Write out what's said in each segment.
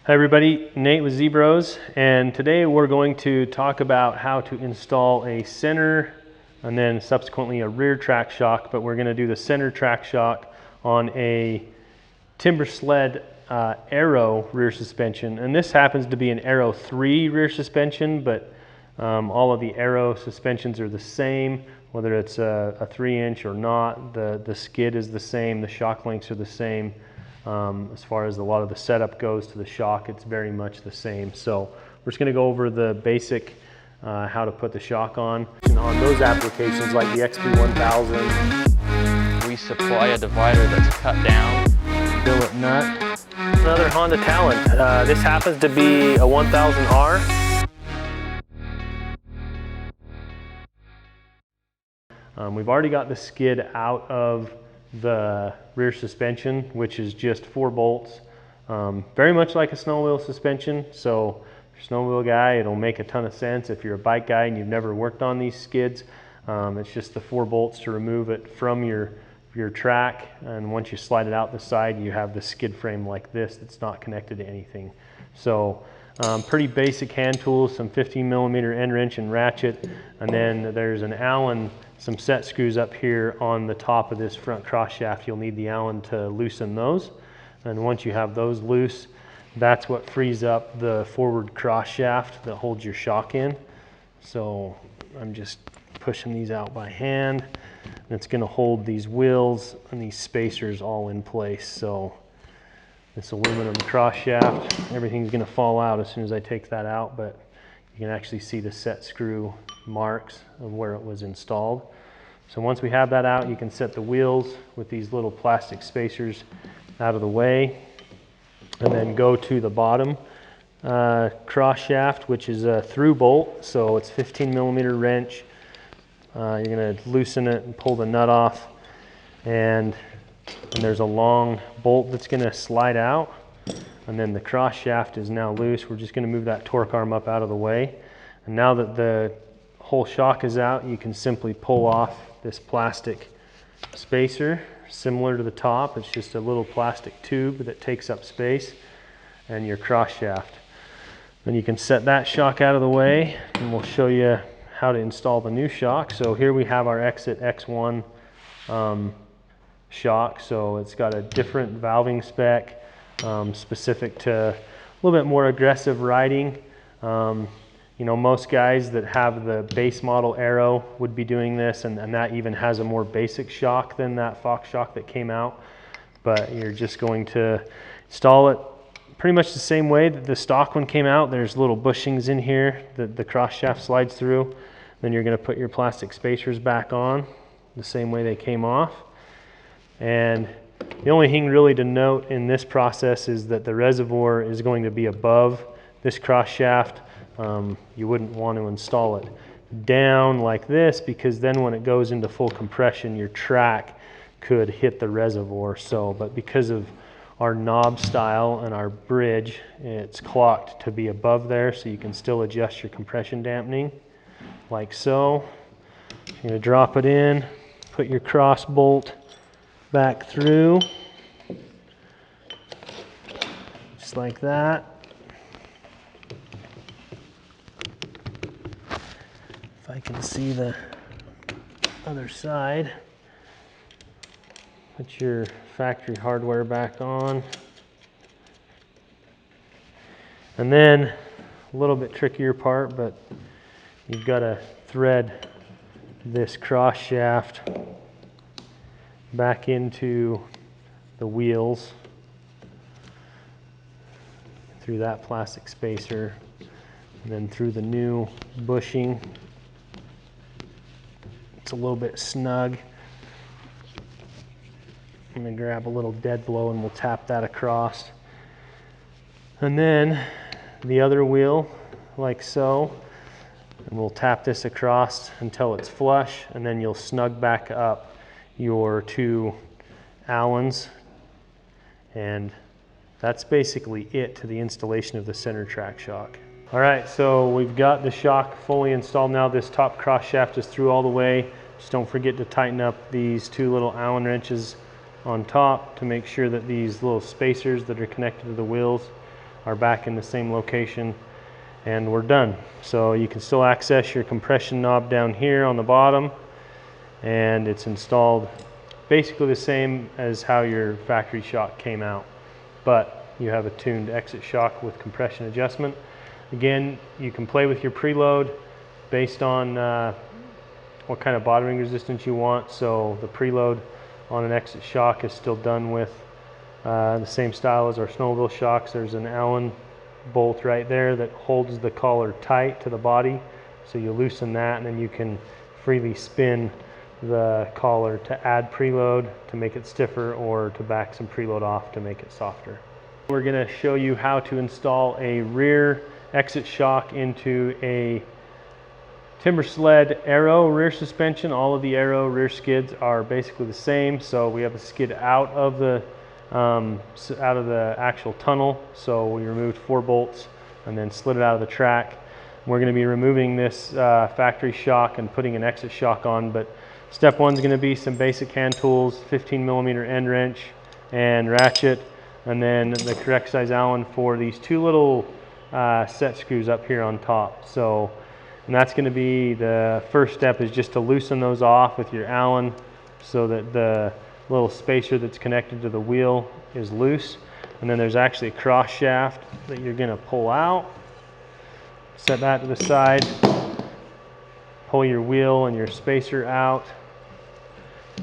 Hi everybody, Nate with Zbroz, and today we're going to talk about how to install a center and then subsequently a rear track shock, but we're going to do the center track shock on a Timbersled ARO rear suspension. And this happens to be an ARO 3 rear suspension, but all of the ARO suspensions are the same, whether it's a 3-inch or not. The skid is the same, the shock lengths are the same. As far as a lot of the setup goes to the shock, it's very much the same. So we're just going to go over the basic how to put the shock on. And on those applications like the XP1000, we supply a divider that's cut down. billet nut. Another Honda Talon. This happens to be a 1000R. We've already got the skid out of the rear suspension, which is just 4 bolts, very much like a snow wheel suspension. So if you're a snow wheel guy, it'll make a ton of sense. If you're a bike guy and you've never worked on these skids, it's just the 4 bolts to remove it from your track, and once you slide it out the side, you have the skid frame like this that's not connected to anything. So pretty basic hand tools, some 15mm end wrench and ratchet, and then there's an Allen, some set screws up here on the top of this front cross shaft. You'll need the Allen to loosen those, and once you have those loose, that's what frees up the forward cross shaft that holds your shock in. So I'm just pushing these out by hand, and it's going to hold these wheels and these spacers all in place. So this aluminum cross shaft, everything's going to fall out as soon as I take that out, but you can actually see the set screw marks of where it was installed. So once we have that out, you can set the wheels with these little plastic spacers out of the way, and then go to the bottom cross shaft, which is a through bolt. So it's 15mm wrench. You're going to loosen it and pull the nut off, and there's a long bolt that's going to slide out, and then the cross shaft is now loose. We're just going to move that torque arm up out of the way, and now that the whole shock is out, you can simply pull off this plastic spacer similar to the top. It's just a little plastic tube that takes up space, and your cross shaft. Then you can set that shock out of the way, and we'll show you how to install the new shock. So here we have our Exit X1 shock. So it's got a different valving spec, specific to a little bit more aggressive riding. You know, most guys that have the base model ARO would be doing this, and that even has a more basic shock than that Fox shock that came out. But you're just going to install it pretty much the same way that the stock one came out. There's little bushings in here that the cross shaft slides through. Then you're going to put your plastic spacers back on the same way they came off. And the only thing really to note in this process is that the reservoir is going to be above this cross shaft. You wouldn't want to install it down like this, because then when it goes into full compression, your track could hit the reservoir. So, but because of our knob style and our bridge, it's clocked to be above there, so you can still adjust your compression dampening like so. You're going to drop it in, put your cross bolt back through, just like that. If I can see the other side, put your factory hardware back on. And then a little bit trickier part, but you've got to thread this cross shaft back into the wheels through that plastic spacer, and then through the new bushing. It's a little bit snug. I'm going to grab a little dead blow and we'll tap that across. And then the other wheel, like so. And we'll tap this across until it's flush, and then you'll snug back up your 2 Allens. And that's basically it to the installation of the center track shock. All right, so we've got the shock fully installed now. This top cross shaft is through all the way. Just don't forget to tighten up these 2 little Allen wrenches on top to make sure that these little spacers that are connected to the wheels are back in the same location, and we're done. So you can still access your compression knob down here on the bottom, and it's installed basically the same as how your factory shock came out, but you have a tuned exit shock with compression adjustment. Again, you can play with your preload based on what kind of bottoming resistance you want. So the preload on an exit shock is still done with the same style as our snowmobile shocks. There's an Allen bolt right there that holds the collar tight to the body. So you loosen that, and then you can freely spin the collar to add preload to make it stiffer, or to back some preload off to make it softer. We're going to show you how to install a rear exit shock into a Timbersled ARO rear suspension. All of the ARO rear skids are basically the same. So we have a skid out of the actual tunnel. So we removed 4 bolts and then slid it out of the track. We're going to be removing this factory shock and putting an exit shock on, but step 1 is going to be some basic hand tools, 15mm end wrench and ratchet, and then the correct size Allen for these 2 little set screws up here on top. So, and that's going to be the first step, is just to loosen those off with your Allen so that the little spacer that's connected to the wheel is loose. And then there's actually a cross shaft that you're going to pull out. Set that to the side. Pull your wheel and your spacer out,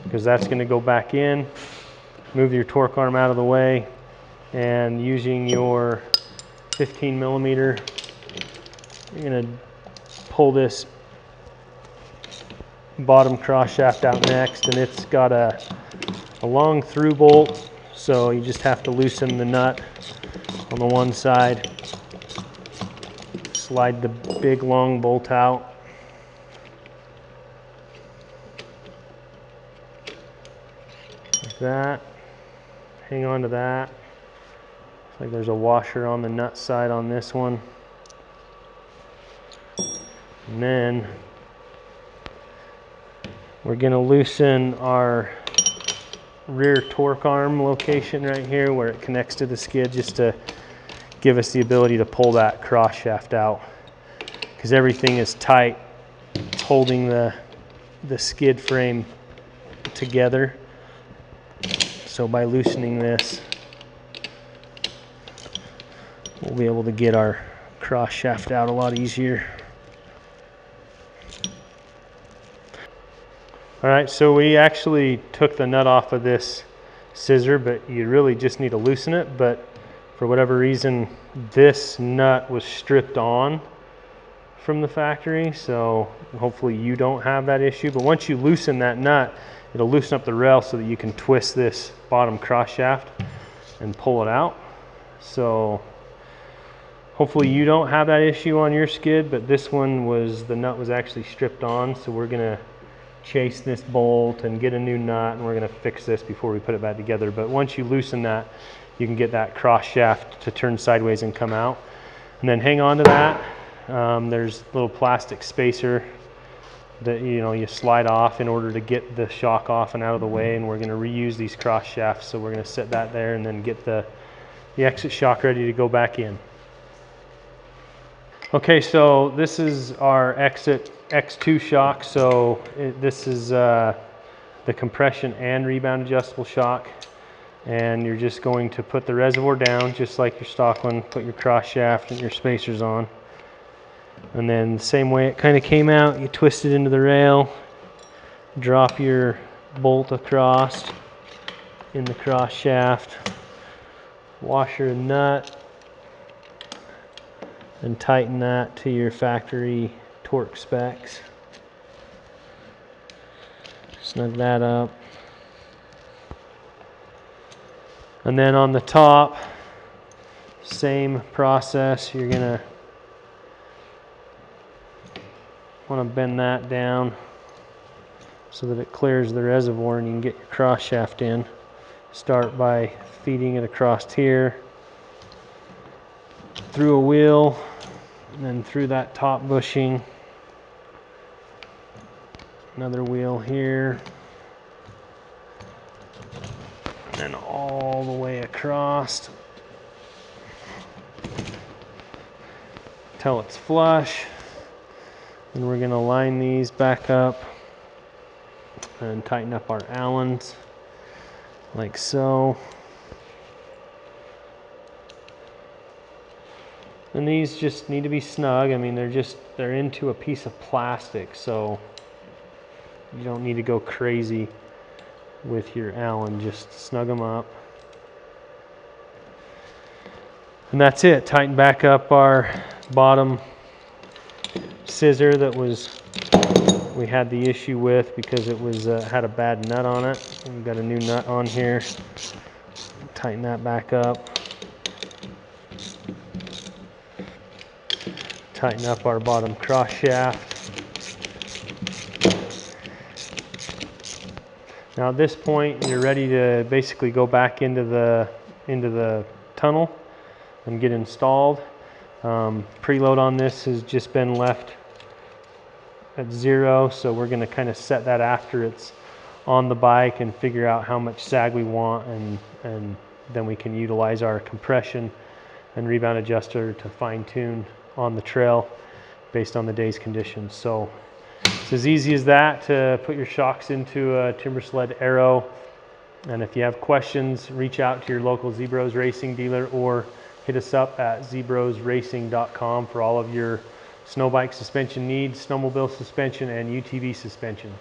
because that's going to go back in. Move your torque arm out of the way, and using your 15mm, you're going to pull this bottom cross shaft out next, and it's got a long through bolt, so you just have to loosen the nut on the one side, slide the big long bolt out. That, hang on to that. Looks like there's a washer on the nut side on this one. And then we're going to loosen our rear torque arm location right here where it connects to the skid, just to give us the ability to pull that cross shaft out, because everything is tight. It's holding the skid frame together. So by loosening this, we'll be able to get our cross shaft out a lot easier. All right, so we actually took the nut off of this scissor, but you really just need to loosen it. But for whatever reason, this nut was stripped on from the factory, so hopefully you don't have that issue. But once you loosen that nut, it'll loosen up the rail so that you can twist this bottom cross shaft and pull it out. So hopefully you don't have that issue on your skid, but this one was, the nut was actually stripped on. So we're gonna chase this bolt and get a new nut, and we're gonna fix this before we put it back together. But once you loosen that, you can get that cross shaft to turn sideways and come out. And then hang on to that. There's a little plastic spacer that you slide off in order to get the shock off and out of the way, and we're going to reuse these cross shafts. So we're going to set that there and then get the exit shock ready to go back in. Okay, so this is our exit X2 shock. So this is the compression and rebound adjustable shock, and you're just going to put the reservoir down just like your stock one, put your cross shaft and your spacers on. And then the same way it kind of came out, you twist it into the rail, drop your bolt across in the cross shaft, washer and nut, and tighten that to your factory torque specs. Snug that up. And then on the top, same process. You're gonna want to bend that down so that it clears the reservoir and you can get your cross shaft in. Start by feeding it across here, through a wheel, and then through that top bushing. Another wheel here, and then all the way across. till it's flush. And we're gonna line these back up and tighten up our Allens like so. And these just need to be snug. I mean, they're into a piece of plastic, so you don't need to go crazy with your Allen. Just snug them up. And that's it. Tighten back up our bottom scissor that we had the issue with because it was had a bad nut on it. We've got a new nut on here. Tighten that back up. Tighten up our bottom cross shaft. Now at this point, you're ready to basically go back into the tunnel and get installed. Preload on this has just been left at 0, so we're going to kind of set that after it's on the bike and figure out how much sag we want, and then we can utilize our compression and rebound adjuster to fine tune on the trail based on the day's conditions. So it's as easy as that to put your shocks into a Timbersled ARO. And if you have questions, reach out to your local Zbroz racing dealer or hit us up at zbrozracing.com for all of your snow bike suspension needs, snowmobile suspension, and UTV suspension.